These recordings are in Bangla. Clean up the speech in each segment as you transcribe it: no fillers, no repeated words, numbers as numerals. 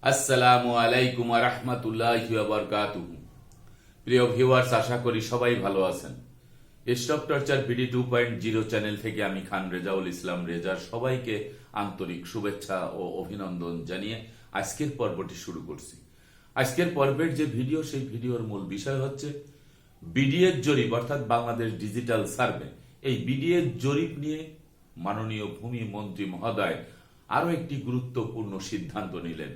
আসসালামু আলাইকুম ওয়া রাহমাতুল্লাহি ওয়া বারাকাতুহু। প্রিয় ভিউয়ার্স, আশা করি সবাই ভালো আছেন। স্টক টর্চার পিডি 2.0 চ্যানেল থেকে আমি খান রেজাউল ইসলাম রেজার সবাইকে আন্তরিক শুভেচ্ছা ও অভিনন্দন জানিয়ে আজকের পর্বটি শুরু করছি। আজকের পর্বের যে ভিডিও, সেই ভিডিওর মূল বিষয় হচ্ছে বিডিএর জরিপ অর্থাৎ বাংলাদেশ ডিজিটাল সার্ভে। এই বিডিএর জরিপ নিয়ে মাননীয় ভূমি মন্ত্রী মহোদয় আরো একটি গুরুত্বপূর্ণ সিদ্ধান্ত নিলেন।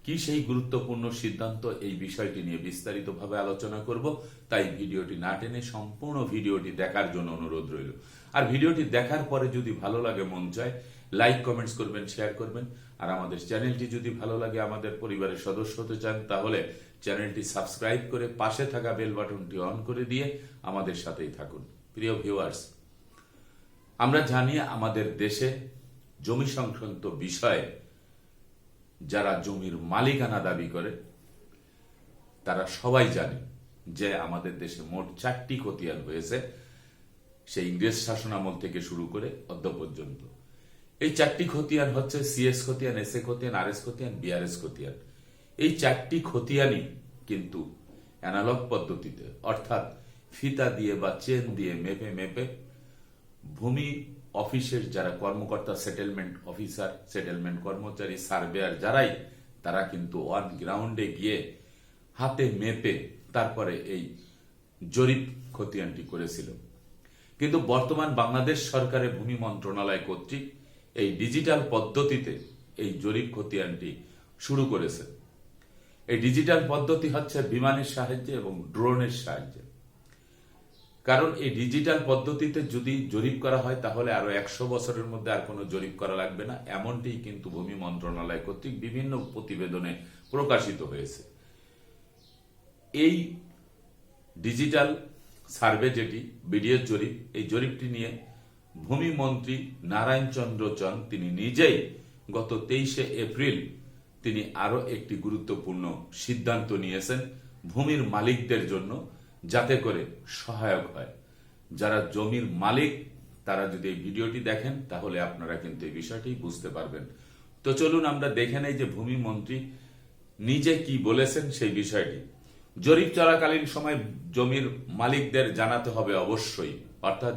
কি সেই গুরুত্বপূর্ণ সিদ্ধান্ত, এই বিষয়টি নিয়ে বিস্তারিতভাবে আলোচনা করব। তাই ভিডিওটি না টেনে সম্পূর্ণ ভিডিওটি দেখার জন্য অনুরোধ রইল। আর ভিডিওটি দেখার পরে যদি ভালো লাগে, মন চায়, লাইক কমেন্টস করবেন, শেয়ার করবেন। আর আমাদের চ্যানেলটি যদি ভালো লাগে, আমাদের পরিবারের সদস্য হতে চান, তাহলে চ্যানেলটি সাবস্ক্রাইব করে পাশে থাকা বেল বাটনটি অন করে দিয়ে আমাদের সাথেই থাকুন। প্রিয় ভিউয়ার্স, আমরা জানি আমাদের দেশে জমি সংক্রান্ত বিষয়ে যারা জমির মালিকানা দাবি করে তারা সবাই জানে যে আমাদের দেশে মোট 4টি খতিয়ান হয়েছে, সেই ইংরেজ শাসনামল থেকে শুরু করে অদ্য পর্যন্ত। এই 4টি খতিয়ান হচ্ছে সিএস খতিয়ান, এসএ খতিয়ান, আরএস খতিয়ান, বিআরএস খতিয়ান। এই 4টি খতিয়ানই কিন্তু অ্যানালগ পদ্ধতিতে অর্থাৎ ফিতা দিয়ে বা চেন দিয়ে মেপে মেপে ভূমি অফিসের যারা কর্মকর্তা, সেটেলমেন্ট অফিসার, সেটেলমেন্ট কর্মচারী, সার্ভেয়ার যারাই, তারা কিন্তু অন গ্রাউন্ডে গিয়ে হাতে মেপে তারপরে এই জরিপ খতিয়ানটি করেছিল। কিন্তু বর্তমান বাংলাদেশ সরকারের ভূমি মন্ত্রণালয় কর্তৃক এই ডিজিটাল পদ্ধতিতে এই জরিপ খতিয়ানটি শুরু করেছে। এই ডিজিটাল পদ্ধতি হচ্ছে বিমানের সাহায্যে এবং ড্রোনের সাহায্যে। কারণ এই ডিজিটাল পদ্ধতিতে যদি জরিপ করা হয় তাহলে আরো 100 বছরের মধ্যে আর কোনো জরিপ করা লাগবে না, এমনটি কিন্তু ভূমি মন্ত্রণালয় কর্তৃক বিভিন্ন প্রতিবেদনে প্রকাশিত হয়েছে। এই ডিজিটাল সার্ভে যেটি বিডিএর জরিপ, এই জরিপটি নিয়ে ভূমি মন্ত্রী নারায়ণ চন্দ্র চন্দ তিনি নিজেই গত 23শে এপ্রিল তিনি আরো একটি গুরুত্বপূর্ণ সিদ্ধান্ত নিয়েছেন ভূমির মালিকদের জন্য, যাতে করে সহায়ক হয়। যারা জমির মালিক তারা যদি এই ভিডিওটি দেখেন তাহলে আপনারা কিন্তু এই বিষয়টি বুঝতে পারবেন। তো চলুন আমরা দেখে নেই যে ভূমি মন্ত্রী নিজে কি বলেছেন সেই বিষয়টি। জরিপ চলাকালীন সময় জমির মালিকদের জানাতে হবে অবশ্যই, অর্থাৎ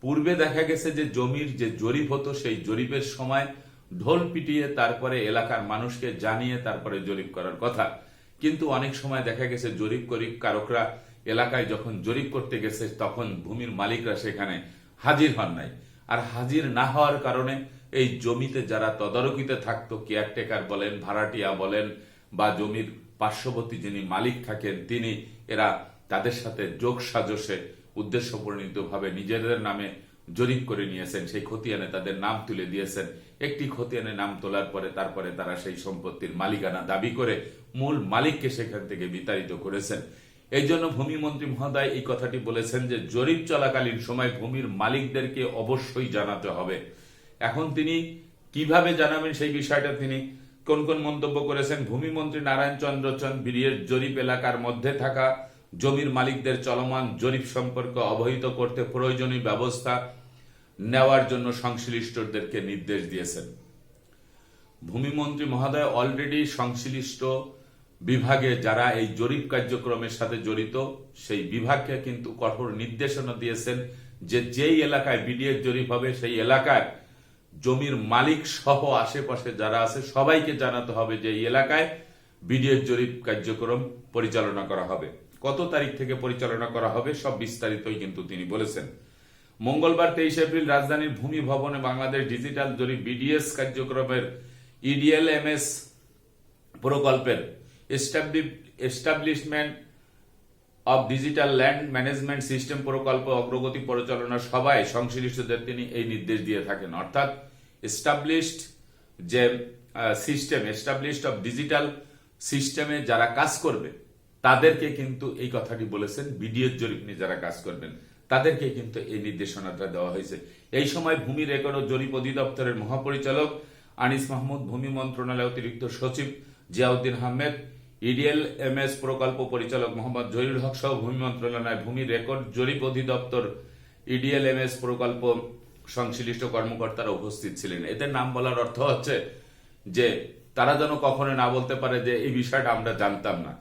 পূর্বে দেখা গেছে যে জমির যে জরিপ হতো সেই জরিপের সময় ঢোল পিটিয়ে তারপরে এলাকার মানুষকে জানিয়ে তারপরে জরিপ করার কথা। কিন্তু অনেক সময় দেখা গেছে জরিপ কারকরা এলাকায় যখন জরিপ করতে গেছে তখন ভূমির মালিকরা সেখানে হাজির হন নাই। আর হাজির না হওয়ার কারণে এই জমিতে যারা তদারকিতে থাকতো, কেয়ারটেকার বলেন, ভাড়াটিয়া বলেন, বা জমির পার্শ্ববর্তী যিনি মালিক থাকেন তিনি, এরা তাদের সাথে যোগ সাজসে উদ্দেশ্যপ্রণীতভাবে নিজেদের নামে জরিপ করে নিয়েছেন, সেই খতিয়ানে তাদের নাম তুলে দিয়েছেন। একটি খতিয়ানে নাম তোলার পরে তারপরে তারা সেই সম্পত্তির মালিকানা দাবি করে মূল মালিককে সেখান থেকে বিতাড়িত করেছেন। এই জন্য ভূমি মন্ত্রী মহোদয় এই কথাটি বলেছেন যে জরিপ চলাকালীন সময় ভূমির মালিকদেরকে অবশ্যই জানাতে হবে। এখন তিনি কিভাবে জানাবেন সেই বিষয়টা তিনি কোন কোন মন্তব্য করেছেন। ভূমি মন্ত্রী নারায়ণ চন্দ্র চন্দ বিডিএর জরিপ এলাকার মধ্যে থাকা জমির মালিকদের চলমান জরিপ সম্পর্কে অবহিত করতে প্রয়োজনীয় ব্যবস্থা নেওয়ার জন্য সংশ্লিষ্টদেরকে নির্দেশ দিয়েছেন। ভূমিমন্ত্রী মহোদয় অলরেডি সংশ্লিষ্ট বিভাগে যারা এই জরিপ কার্যক্রমের সাথে জড়িত সেই বিভাগকে কিন্তু কঠোর নির্দেশনা দিয়েছেন যে যেই এলাকায় বিডিএর জরিপ হবে সেই এলাকার জমির মালিক সহ আশেপাশে যারা আছে সবাইকে জানাতে হবে যে এই এলাকায় বিডিএর জরিপ কার্যক্রম পরিচালনা করা হবে। কত তারিখ থেকে পরিচালনা করা হবে সব বিস্তারিতই কিন্তু তিনি বলেছেন। মঙ্গলবার 23 এপ্রিল রাজধানীর ভূমি ভবনে বাংলাদেশ ডিজিটাল জরিপ বিডিএস কার্যক্রমের ইডিএলএমএস প্রকল্পের establishment of digital land management system প্রকল্প অগ্রগতি পরিচালনা সভায় সংশ্লিষ্টদের তিনি এই নির্দেশ দিয়ে থাকেন। অর্থাৎ এস্টাবলিশড যে সিস্টেম, এস্টাবলিশড অব ডিজিটাল সিস্টেমে যারা কাজ করবে তাদেরকে কিন্তু এই কথাটি বলেছেন। বিডিএর জরিপ নিয়ে যারা কাজ করবেন তাদেরকে কিন্তু এই নির্দেশনাটা দেওয়া হয়েছে। এই সময় ভূমি রেকর্ড ও জরিপ অধিদপ্তরের মহাপরিচালক আনিস মাহমুদ, ভূমি মন্ত্রণালয় অতিরিক্ত সচিব জিয়াউদ্দিন আহমেদ, ইডিএলএমএস প্রকল্প পরিচালক মোহাম্মদ জহিরুল হক সহ ভূমি মন্ত্রণালয় ভূমি রেকর্ড জরিপ অধিদপ্তর ইডিএলএমএস প্রকল্প সংশ্লিষ্ট কর্মকর্তারা উপস্থিত ছিলেন। এদের নাম বলার অর্থ হচ্ছে যে তারা যেন কখনো না বলতে পারে যে এই বিষয়টা আমরা জানতাম না।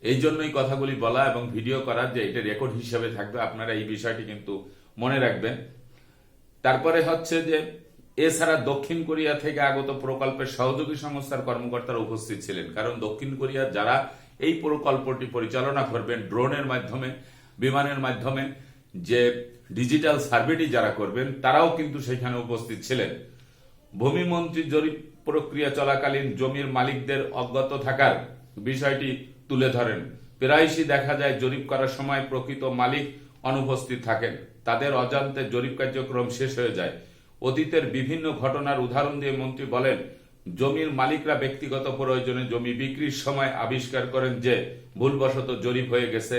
এই জন্যই কথাগুলি বলা এবং ভিডিও করার, যে এটা রেকর্ড হিসেবে থাকবে, আপনারা এই বিষয়টি কিন্তু মনে রাখবেন। তারপরে হচ্ছে যে এছাড়া দক্ষিণ কোরিয়া থেকে আগত প্রকল্পের সহযোগী সংস্থার কর্মকর্তারা উপস্থিত ছিলেন, কারণ দক্ষিণ কোরিয়ার যারা এই প্রকল্পটি পরিচালনা করবেন ড্রোনের মাধ্যমে, বিমানের মাধ্যমে, যে ডিজিটাল সার্ভেটি যারা করবেন, তারাও কিন্তু সেখানে উপস্থিত ছিলেন। ভূমিমন্ত্রী জরিপ প্রক্রিয়া চলাকালীন জমির মালিকদের অজ্ঞাত থাকার বিষয়টি তুলে ধরেন। প্রায়শই দেখা যায় জরিপ করার সময় প্রকৃত মালিক অনুপস্থিত থাকেন, তাদের অজান্তে জরিপ কার্যক্রম শেষ হয়ে যায়। অতীতের বিভিন্ন ঘটনার উদাহরণ দিয়ে মন্ত্রী বলেন, জমির মালিকরা ব্যক্তিগত প্রয়োজনে জমি বিক্রির সময় আবিষ্কার করেন যে ভুলবশত জরিপ হয়ে গেছে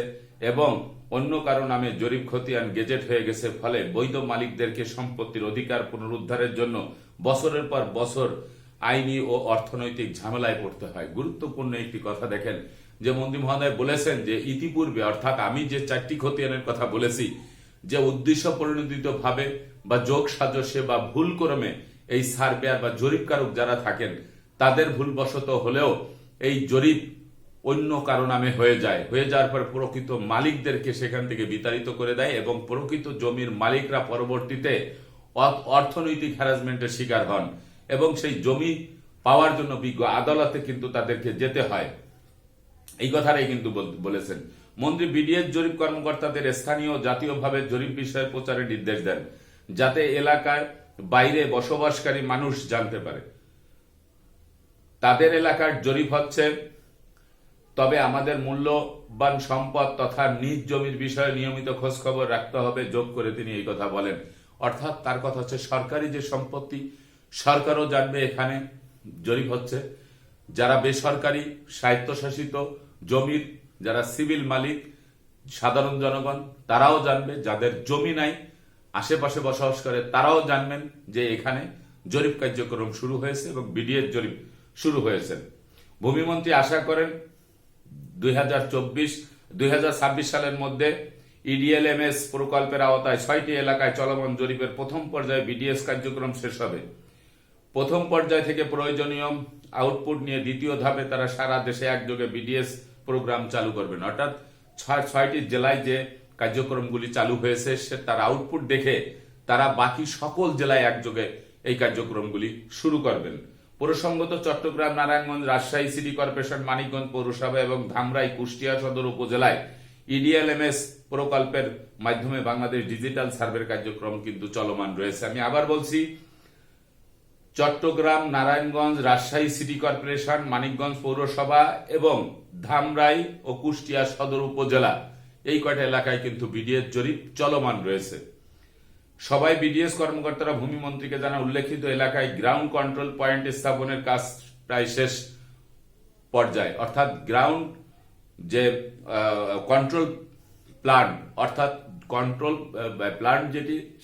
এবং অন্য কারো নামে জরিপ খতিয়ান গেজেট হয়ে গেছে, ফলে বৈধ মালিকদেরকে সম্পত্তির অধিকার পুনরুদ্ধারের জন্য বছরের পর বছর আইনি ও অর্থনৈতিক ঝামেলায় পড়তে হয়। গুরুত্বপূর্ণ একটি কথা দেখেন যে মন্ত্রী মহোদয় বলেছেন যে ইতিপূর্বে, অর্থাৎ আমি যে 4টি খতিয়ানের কথা বলেছি, যে উদ্দেশ্য পরিণোদিত ভাবে বা যোগ সাজসে বা ভুল ক্রমে এই সার্ভেয়ার বা জরিপকারক যারা থাকেন তাদের ভুলবশত হলেও এই জরিপ অন্য কারো নামে হয়ে যাওয়ার পর প্রকৃত মালিকদেরকে সেখান থেকে বিতাড়িত করে দেয় এবং প্রকৃত জমির মালিকরা পরবর্তীতে অর্থনৈতিক হ্যারাসমেন্টের শিকার হন এবং সেই জমি পাওয়ার জন্য বিজ্ঞ আদালতে কিন্তু তাদেরকে যেতে হয়। এই কথাটাই কিন্তু বলেছেন মন্ত্রী। বিডিএস জরিপ কর্মকর্তাদের স্থানীয় জাতীয়ভাবে জরিপ বিষয়ে প্রচারের নির্দেশ দেন, যাতে এলাকার বাইরে বসবাসকারী মানুষ জানতে পারে তাদের এলাকার জরিপ হচ্ছে। তবে আমাদের মূল্যবান সম্পদ তথা নিজ জমির বিষয়ে নিয়মিত খোঁজ খবর রাখতে হবে, যোগ করে তিনি এই কথা বলেন। অর্থাৎ তার কথা হচ্ছে সরকারি যে সম্পত্তি সরকারও জানবে এখানে জরিপ হচ্ছে, যারা বেসরকারি স্বায়ত্তশাসিত জমির যারা সিভিল মালিক সাধারণ জনগণ তারাও জানবে, যাদের জমি নাই আশেপাশে বসবাস করে তারাও জানবেন যে এখানে জরিপ কার্যক্রম শুরু হয়েছে এবং বিডিএস জরিপ শুরু হয়েছে। ভূমিমন্ত্রী আশা করেন 2024-2026 সালের মধ্যে ইডিএলএমএস প্রকল্পের আওতায় 6টি এলাকায় চলমান জরিপের প্রথম পর্যায়ে বিডিএস কার্যক্রম শেষ হবে। প্রথম পর্যায় থেকে প্রয়োজনীয় আউটপুট নিয়ে দ্বিতীয় ধাপে তারা সারা দেশে একযোগে বিডিএস প্রোগ্রাম চালু করবেন। অর্থাৎ 6টি জেলায় যে কার্যক্রমগুলি চালু হয়েছে তার আউটপুট দেখে তারা বাকি সকল জেলায় একযোগে এই কার্যক্রমগুলি শুরু করবেন। প্রসঙ্গত চট্টগ্রাম, নারায়ণগঞ্জ, রাজশাহী সিটি কর্পোরেশন, মানিকগঞ্জ পৌরসভা এবং ধামরাই, কুষ্টিয়া সদর উপজেলায় ইডিএলএমএস প্রকল্পের মাধ্যমে বাংলাদেশ ডিজিটাল সার্ভের কার্যক্রম কিন্তু চলমান রয়েছে। আমি আবার বলছি, চট্টগ্রাম, নারায়ণগঞ্জ, রাজশাহী সিটি কর্পোরেশন, মানিকগঞ্জ পৌরসভা এবং ধামরাই ও কুষ্টিয়া সদর উপজেলা, এই কয়টা এলাকায় কিন্তু বিডিএস জরিপ চলমান রয়েছে। সবাই বিডিএস কর্মকর্তারা ভূমিমন্ত্রীকে জানা উল্লেখিত এলাকায় গ্রাউন্ড কন্ট্রোল পয়েন্ট স্থাপনের কাজ প্রায় শেষ পর্যায়ে। অর্থাৎ গ্রাউন্ড যে কন্ট্রোল প্ল্যান্ট, অর্থাৎ কন্ট্রোল প্ল্যান্ট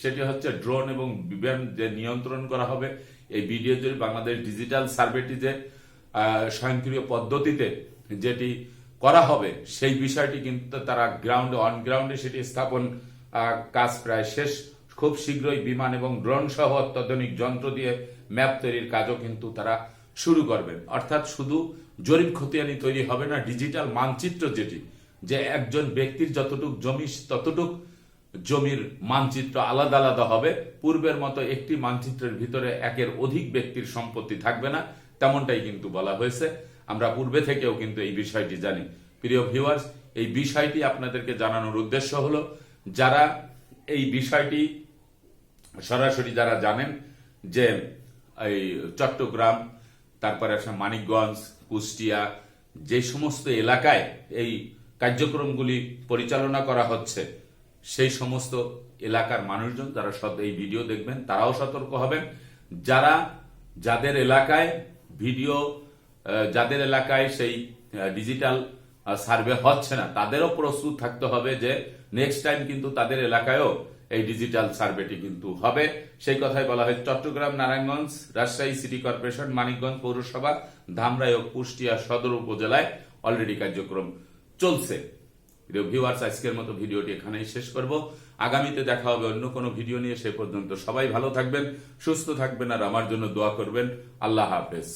সেটি হচ্ছে ড্রোন এবং বিমান যে নিয়ন্ত্রণ করা হবে এই বিডিএস জরিপ বাংলাদেশ ডিজিটাল সার্ভেটি যে স্বয়ংক্রিয় পদ্ধতিতে যেটি করা হবে সেই বিষয়টি কিন্তু তারা অন গ্রাউন্ডে সেটি স্থাপন কাজ প্রায় শেষ। খুব শীঘ্রই বিমান এবং ড্রোন সহ অত্যাধুনিক যন্ত্র দিয়ে ম্যাপ তৈরির কাজও কিন্তু তারা শুরু করবেন। অর্থাৎ শুধু জরিপ খতিয়ানি তৈরি হবে না, ডিজিটাল মানচিত্র যেটি, যে একজন ব্যক্তির যতটুক জমি ততটুক জমির মানচিত্র আলাদা আলাদা হবে। পূর্বের মতো একটি মানচিত্রের ভিতরে একের অধিক ব্যক্তির সম্পত্তি থাকবে না, তেমনটাই কিন্তু বলা হয়েছে। আমরা পূর্বে থেকেও কিন্তু এই বিষয়টি জানি। প্রিয় ভিউয়ার্স, এই বিষয়টি আপনাদেরকে জানানোর উদ্দেশ্য হলো, যারা এই বিষয়টি সরাসরি যারা জানেন যে এই চট্টগ্রাম, তারপরে মানিকগঞ্জ, কুষ্টিয়া, যে সমস্ত এলাকায় এই কার্যক্রমগুলি পরিচালনা করা হচ্ছে সেই সমস্ত এলাকার মানুষজন যারা এই ভিডিও দেখবেন তারাও সতর্ক হবেন। যাদের এলাকায় সেই ডিজিটাল সার্ভে হচ্ছে না তাদেরও প্রস্তুত থাকতে হবে যে নেক্সট টাইম কিন্তু তাদের এলাকায়ও এই ডিজিটাল সার্ভেটি কিন্তু হবে। সেই কথাই বলা হয় চট্টগ্রাম, নারায়ণগঞ্জ, রাজশাহী সিটি কর্পোরেশন, মানিকগঞ্জ পৌরসভা, ধামরাই ও কুষ্টিয়া সদর উপজেলায় অলরেডি কার্যক্রম চলছে। ভিউয়ার্স, আজকের মতো ভিডিওটি এখানেই শেষ করব। আগামীতে দেখা হবে অন্য কোনো ভিডিও নিয়ে। সে পর্যন্ত সবাই ভালো থাকবেন, সুস্থ থাকবেন আর আমার জন্য দোয়া করবেন। আল্লাহ হাফেজ।